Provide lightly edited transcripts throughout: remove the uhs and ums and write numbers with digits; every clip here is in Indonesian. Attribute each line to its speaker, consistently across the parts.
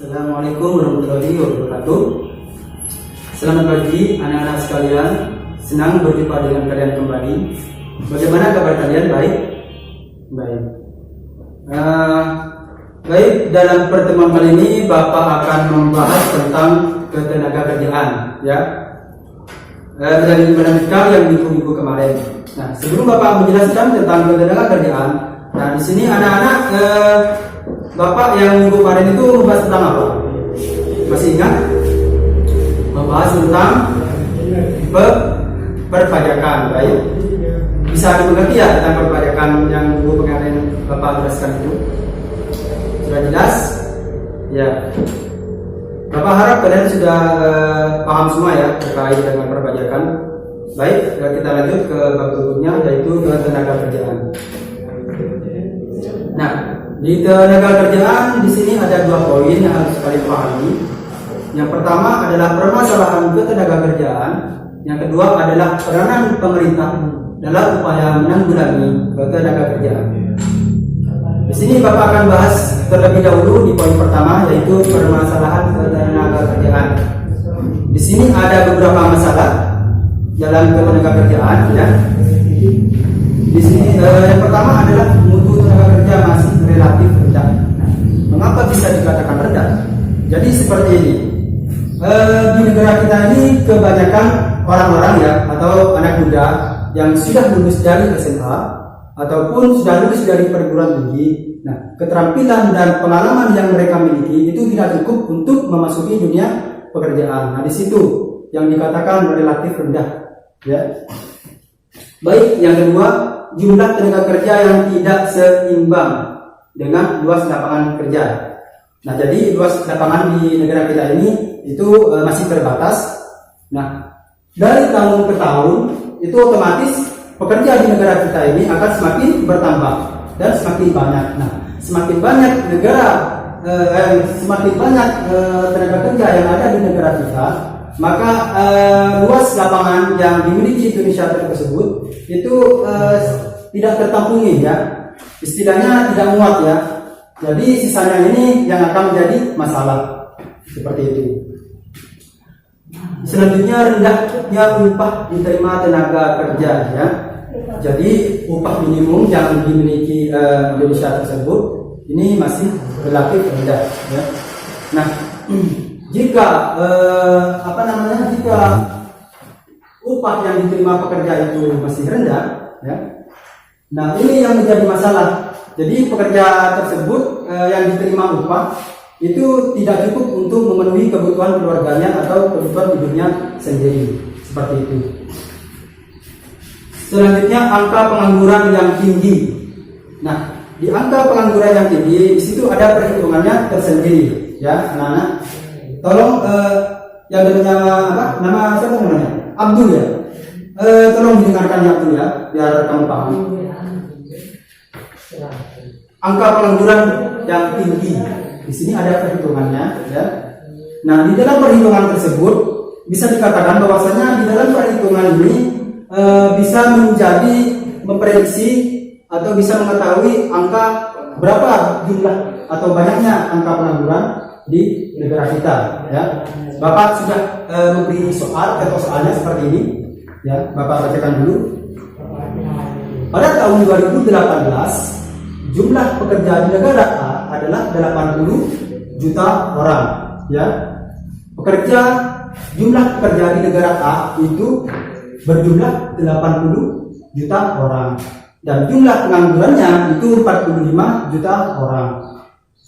Speaker 1: Assalamualaikum warahmatullahi wabarakatuh. Selamat pagi anak-anak sekalian. Senang berjumpa dengan kalian kembali. Bagaimana kabar kalian? Baik? Baik. Baik, dalam pertemuan kali ini Bapak akan membahas tentang ketenagakerjaan, ya. Dan melanjutkan yang minggu-minggu kemarin. Nah, sebelum Bapak menjelaskan tentang ketenagakerjaan, nah di sini anak-anak Bapak yang minggu kemarin itu membahas tentang apa? Masih ingat? Membahas tentang perpajakan, baik? Bisa dimengerti ya tentang perpajakan yang minggu kemarin Bapak jelaskan itu? Sudah jelas? Ya. Bapak harap kalian sudah paham semua ya terkait dengan perpajakan. Baik, kita lanjut ke bab berikutnya, yaitu ketenagakerjaan. Nah, di ketenagakerjaan di sini ada dua poin yang harus kalian pahami. Yang pertama adalah permasalahan ketenagakerjaan. Yang kedua adalah peranan pemerintah dalam upaya menanggulangi ketenagakerjaan. Di sini Bapak akan bahas terlebih dahulu di poin pertama, yaitu permasalahan ketenagakerjaan. Di sini ada beberapa masalah dalam ketenagakerjaan, ya. Di sini yang pertama adalah mutu tenaga kerja masih relatif rendah. Nah, mengapa bisa dikatakan rendah? Jadi seperti ini. Di negara kita ini kebanyakan orang-orang ya atau anak muda yang sudah lulus dari SMA ataupun sudah lulus dari perguruan tinggi. Nah, keterampilan dan pengalaman yang mereka miliki itu tidak cukup untuk memasuki dunia pekerjaan. Nah, di situ yang dikatakan relatif rendah, ya. Baik, yang kedua, jumlah tenaga kerja yang tidak seimbang dengan luas lapangan kerja. Nah, jadi luas lapangan di negara kita ini itu masih terbatas. Nah, dari tahun ke tahun itu otomatis pekerja di negara kita ini akan semakin bertambah dan semakin banyak. Nah, semakin banyak tenaga kerja yang ada di negara kita, maka luas lapangan yang dimiliki Indonesia tersebut itu tidak tertampungi, ya. Istilahnya tidak muat, ya. Jadi sisanya ini yang akan menjadi masalah seperti itu. Selanjutnya rendahnya upah diterima tenaga kerja, ya. Jadi upah minimum yang dimiliki Indonesia tersebut ini masih relatif rendah, ya. Nah, jika jika upah yang diterima pekerja itu masih rendah, ya. Nah, ini yang menjadi masalah. Jadi pekerja tersebut yang diterima upah itu tidak cukup untuk memenuhi kebutuhan keluarganya atau kebutuhan hidupnya sendiri, seperti itu. Selanjutnya angka pengangguran yang tinggi. Nah, di angka pengangguran yang tinggi di situ ada perhitungannya tersendiri, ya, anak-anak. Tolong yang namanya apa? Nama siapa namanya? Abdul, ya. Tolong didengarkan ya Abdul, ya, biar kamu paham. Angka pengangguran yang tinggi di sini ada perhitungannya, ya. Nah, di dalam perhitungan tersebut bisa dikatakan bahwasanya di dalam perhitungan ini bisa menjadi memprediksi atau bisa mengetahui angka berapa jumlah atau banyaknya angka pengangguran di negara kita, ya. Bapak sudah memberi contoh soalnya seperti ini, ya. Bapak bacakan dulu. Pada tahun 2018 jumlah pekerja di negara A adalah 80 juta orang, ya. Jumlah pekerja di negara A itu berjumlah 80 juta orang dan jumlah penganggurannya itu 45 juta orang.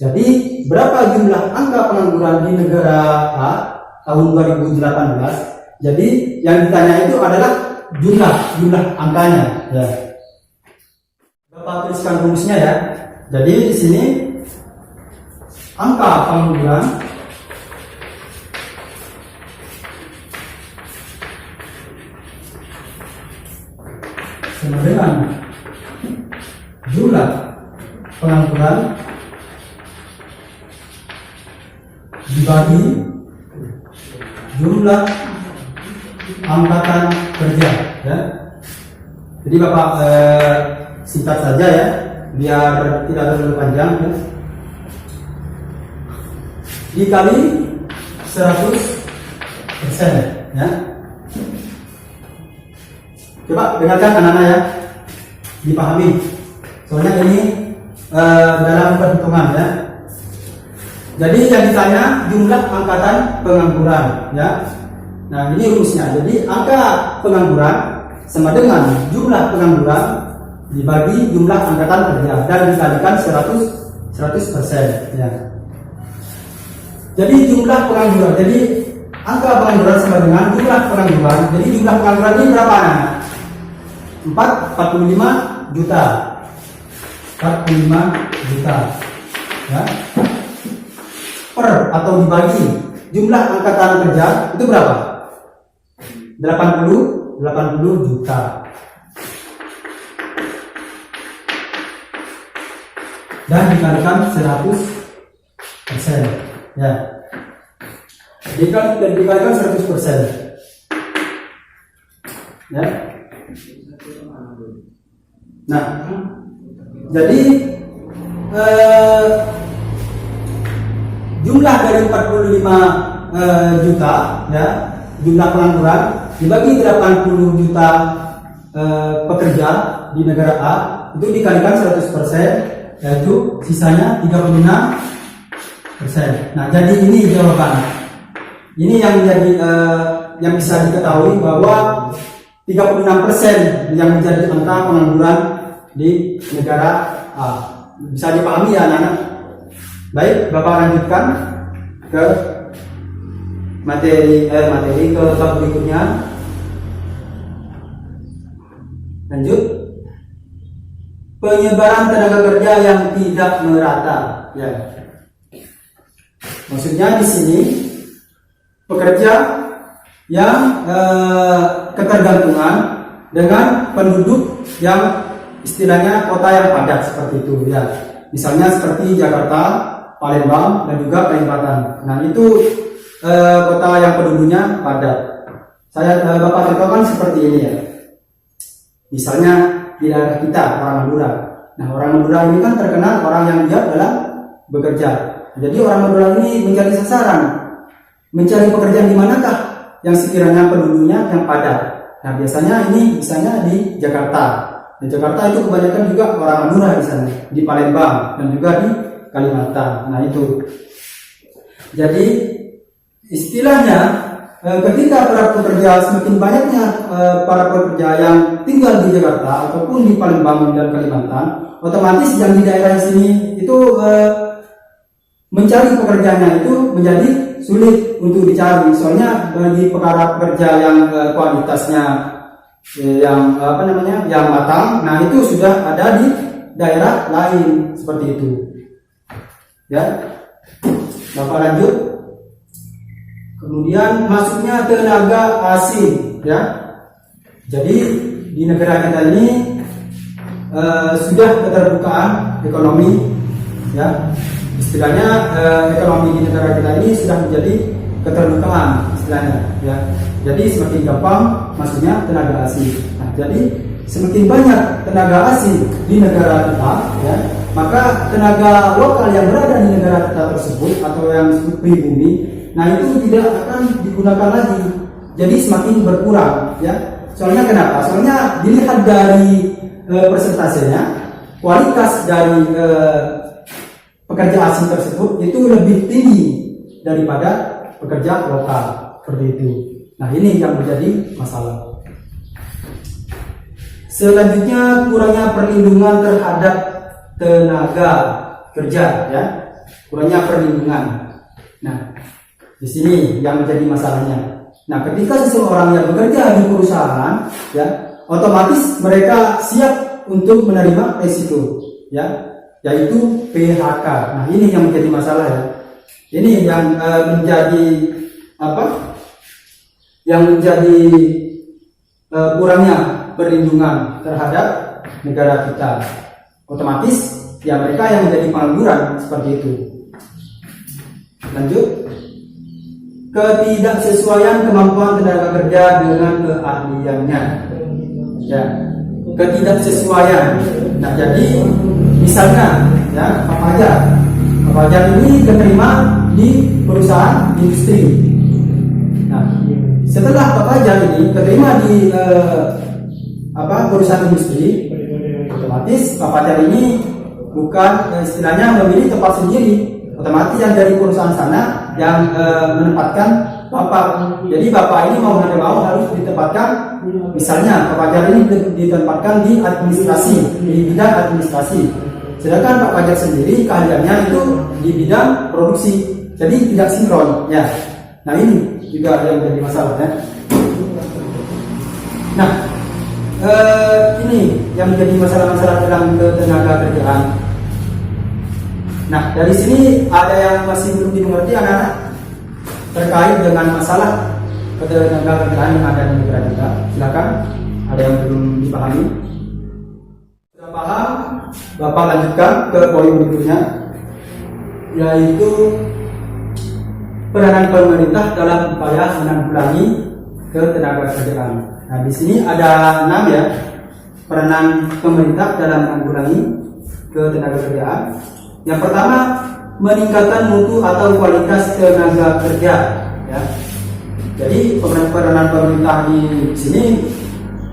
Speaker 1: Jadi berapa jumlah angka pengangguran di negara A tahun 2018? Jadi yang ditanya itu adalah jumlah angkanya, ya. Bapak tuliskan rumusnya, ya. Jadi di sini angka pengangguran sama dengan jumlah pengangguran dibagi jumlah angkatan kerja, ya. Jadi Bapak singkat saja, ya, biar tidak terlalu panjang, ya. dikali 100%, ya. Coba dengarkan anak-anak ya, dipahami. Soalnya ini dalam perhitungan ya. Jadi yang ditanya jumlah angkatan pengangguran ya. Nah ini rumusnya. Jadi angka pengangguran sama dengan jumlah pengangguran dibagi jumlah angkatan kerja dan dikalikan 100% ya. Jadi jumlah pengangguran. Jadi angka pengangguran sama dengan jumlah pengangguran. Jadi jumlah pengangguran ini berapa anak? 45 juta. 45 juta ya. Per atau dibagi jumlah angkatan kerja itu berapa? 80 juta. Dan dikalikan 100% ya. Dikalikan 100% ya. Nah, jadi jumlah dari 45 juta ya, jumlah pengangguran dibagi 80 juta pekerja di negara A itu dikalikan 100%, yaitu sisanya 36%. Nah, jadi ini jawaban. Ini yang menjadi yang bisa diketahui bahwa 36% yang menjadi angka pengangguran di negara A. Bisa dipahami ya anak-anak? Baik, Bapak lanjutkan ke materi ke bab berikutnya. Lanjut. Penyebaran tenaga kerja yang tidak merata ya. Maksudnya di sini pekerja yang ketergantungan dengan penduduk yang istilahnya kota yang padat seperti itu ya. Misalnya seperti Jakarta, Palembang dan juga Kalimantan. Nah, itu kota yang penduduknya padat. Bapak contohkan seperti ini ya. Misalnya di daerah kita orang Madura. Nah, orang Madura ini kan terkenal orang yang giat dalam bekerja. Jadi orang Madura ini menjadi sasaran, mencari pekerjaan di manakah yang sekiranya penduduknya yang padat. Nah, biasanya ini misalnya di Jakarta. Di Jakarta itu kebanyakan juga orang Madura di sana, di Palembang dan juga di Kalimantan. Nah, itu. Jadi istilahnya ketika para pekerja semakin banyaknya para pekerja yang tinggal di Jakarta ataupun di Palembang dan Kalimantan, otomatis yang di daerah sini itu mencari pekerjaannya itu menjadi sulit untuk dicari. Soalnya bagi para pekerja yang kualitasnya yang yang matang, nah itu sudah ada di daerah lain seperti itu. Ya, Bapak lanjut. Kemudian masuknya tenaga asing, ya. Jadi di negara kita ini sudah keterbukaan ekonomi, ya. Istilahnya ekonomi di negara kita ini sudah menjadi keterbukaan istilahnya, ya. Jadi semakin gampang masuknya tenaga asing. Nah, jadi semakin banyak tenaga asing di negara kita, ya, maka tenaga lokal yang berada di negara kita tersebut atau yang disebut pribumi, nah itu tidak akan digunakan lagi. Jadi semakin berkurang, ya. Soalnya kenapa? Soalnya dilihat dari persentasenya, kualitas dari pekerja asing tersebut itu lebih tinggi daripada pekerja lokal, seperti itu. Nah, ini yang menjadi masalah. Selanjutnya, kurangnya perlindungan terhadap tenaga kerja, ya. Kurangnya perlindungan. Nah, di sini yang menjadi masalahnya. Nah, ketika seseorang yang bekerja di perusahaan, ya, otomatis mereka siap untuk menerima resiko, ya, yaitu PHK. Nah, ini yang menjadi masalah, ya. Ini yang menjadi apa? Yang menjadi kurangnya perlindungan terhadap negara kita. Otomatis ya mereka yang menjadi pengangguran seperti itu. Lanjut. Ketidaksesuaian kemampuan tenaga kerja dengan keahliannya. Ya, ketidaksesuaian. Nah, jadi misalnya ya Pak Fajar ini keterima di perusahaan industri. Nah, setelah Pak Fajar ini keterima di perusahaan industri, otomatis Pak Fajar ini bukan istilahnya memilih tempat sendiri, otomatis yang dari perusahaan sana yang menempatkan Bapak. Jadi Bapak ini mau tidak mau harus ditempatkan, misalnya Pak Fajar ini ditempatkan di administrasi, di bidang administrasi. Sedangkan Pak Fajar sendiri keahliannya itu di bidang produksi, jadi tidak sinkron ya. Nah ini juga yang menjadi masalah ya. Nah ini yang menjadi masalah-masalah dalam ketenaga kerjaan. Nah dari sini ada yang masih belum dimengerti anak-anak terkait dengan masalah ketenaga kerjaan yang ada di negara kita. Silakan, ada yang belum dipahami? Sudah paham? Bapak lanjutkan ke poin berikutnya, yaitu peranan pemerintah dalam upaya menanggulangi ketenaga kerjaan. Nah, di sini ada 6 ya, peranan pemerintah dalam menanggulangi ketenaga kerjaan. Yang pertama, meningkatkan mutu atau kualitas tenaga kerja. Ya. Jadi peranan pemerintah di sini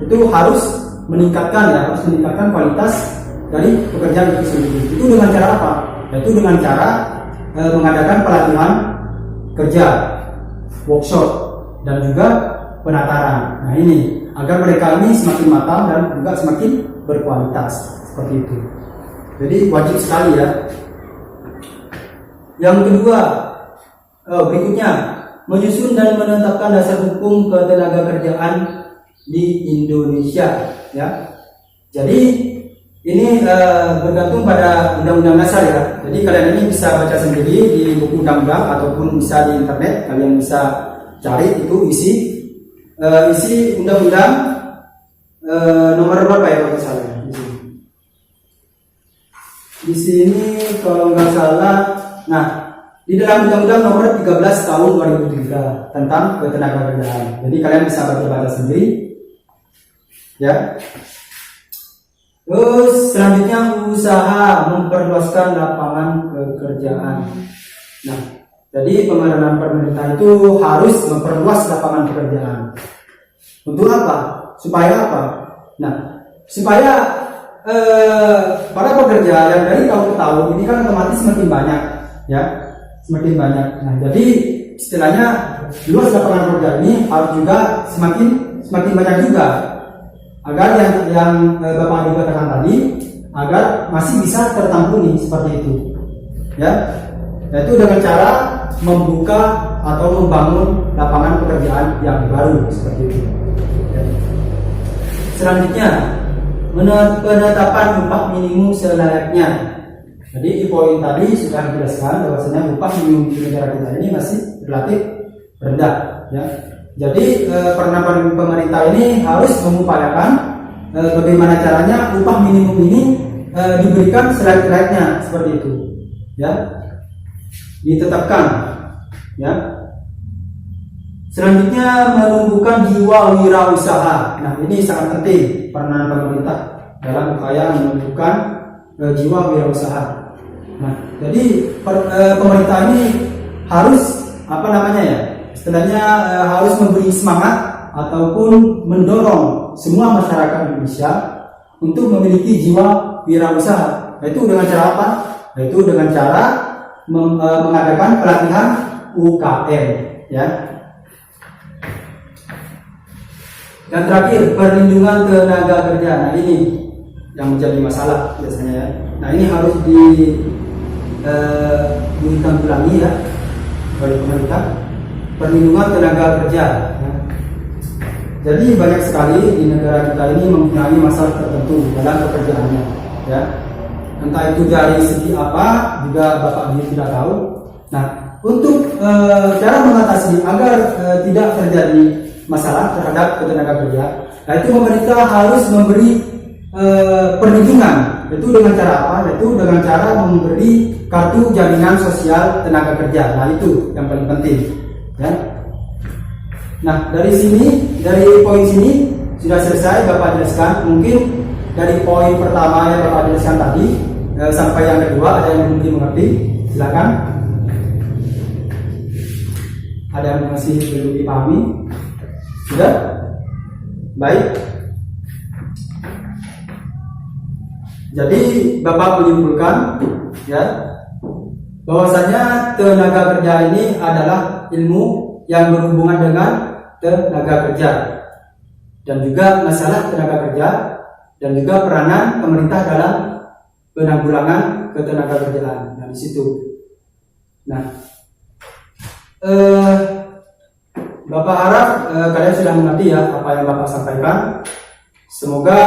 Speaker 1: itu harus meningkatkan kualitas dari pekerjaan itu sendiri. Itu dengan cara apa? Yaitu dengan cara mengadakan pelatihan kerja, workshop, dan juga penataran. Nah ini agar mereka ini semakin matang dan juga semakin berkualitas seperti itu. Jadi wajib sekali ya. Yang kedua, berikutnya, menyusun dan menetapkan dasar hukum ketenaga kerjaan di Indonesia. Ya, jadi ini bergantung pada undang-undang dasar ya. Jadi kalian ini bisa baca sendiri di buku undang-undang ataupun bisa di internet. Kalian bisa cari itu isi undang-undang nomor berapa ya kalau salah. Di sini kalau nggak salah, nah di dalam undang-undang nomor 13 tahun 2003 tentang ketenaga kerjaan. Jadi kalian bisa baca-baca sendiri, ya. Terus selanjutnya usaha memperluaskan lapangan pekerjaan. Nah, jadi pemeranan pemerintah itu harus memperluas lapangan pekerjaan. Untuk apa? Supaya apa? Nah, supaya para pekerja yang dari tahun ke tahun ini kan otomatis semakin banyak, ya, semakin banyak. Nah, jadi istilahnya luas lapangan pekerjaan ini harus juga semakin banyak juga, agar yang Bapak juga katakan tadi, agar masih bisa tertampung seperti itu, ya. Yaitu dengan cara membuka atau membangun lapangan pekerjaan yang baru seperti itu. Ya. Selanjutnya, penetapan upah minimum selayaknya. Jadi di poin tadi sudah dijelaskan bahwasanya upah minimum di negara kita ini masih relatif rendah, ya. Jadi peranan pemerintah ini harus mengupayakan bagaimana caranya upah minimum ini diberikan selayak-layaknya seperti itu, ya, ditetapkan, ya. Selanjutnya menumbuhkan jiwa wirausaha. Nah ini sangat penting peranan pemerintah dalam upaya menumbuhkan jiwa wirausaha. Nah jadi pemerintah ini harus istilahnya harus memberi semangat ataupun mendorong semua masyarakat Indonesia untuk memiliki jiwa wirausaha. Yaitu dengan cara apa? Yaitu dengan cara mengadakan pelatihan UKM, ya. Dan terakhir, perlindungan tenaga kerja. Nah ini yang menjadi masalah biasanya, ya. Nah ini harus ditanggulangi ya oleh pemerintah, perlindungan tenaga kerja, ya. Jadi banyak sekali di negara kita ini mempunyai masalah tertentu dalam pekerjaannya, ya. Entah itu dari segi apa juga Bapak ini tidak tahu. Nah untuk cara mengatasi agar tidak terjadi masalah terhadap ketenaga kerja, nah itu pemerintah harus memberi perlindungan. Itu dengan cara apa? Yaitu dengan cara memberi kartu jaminan sosial tenaga kerja. Nah itu yang paling penting, ya. Nah dari poin sini sudah selesai Bapak jelaskan. Mungkin dari poin pertama yang Bapak jelaskan tadi sampai yang kedua ada yang belum dimengerti, silakan. Ada yang masih belum dipahami? Sudah? Baik. Jadi Bapak menyimpulkan ya bahwasanya tenaga kerja ini adalah ilmu yang berhubungan dengan tenaga kerja dan juga masalah tenaga kerja dan juga peranan pemerintah dalam penanggulangan ketenaga kerjaan. Nah, di situ. Nah, Bapak harap kalian sudah mengerti ya apa yang Bapak sampaikan. Semoga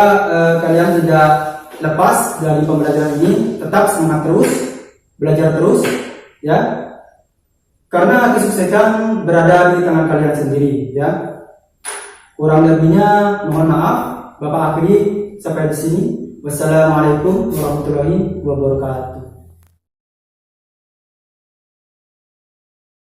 Speaker 1: kalian tidak lepas dari pembelajaran ini, tetap semangat terus, belajar terus, ya. Karena kesuksesan berada di tangan kalian sendiri, ya. Kurang lebihnya mohon maaf. Bapak akhiri sampai di sini. Wassalamualaikum warahmatullahi wabarakatuh.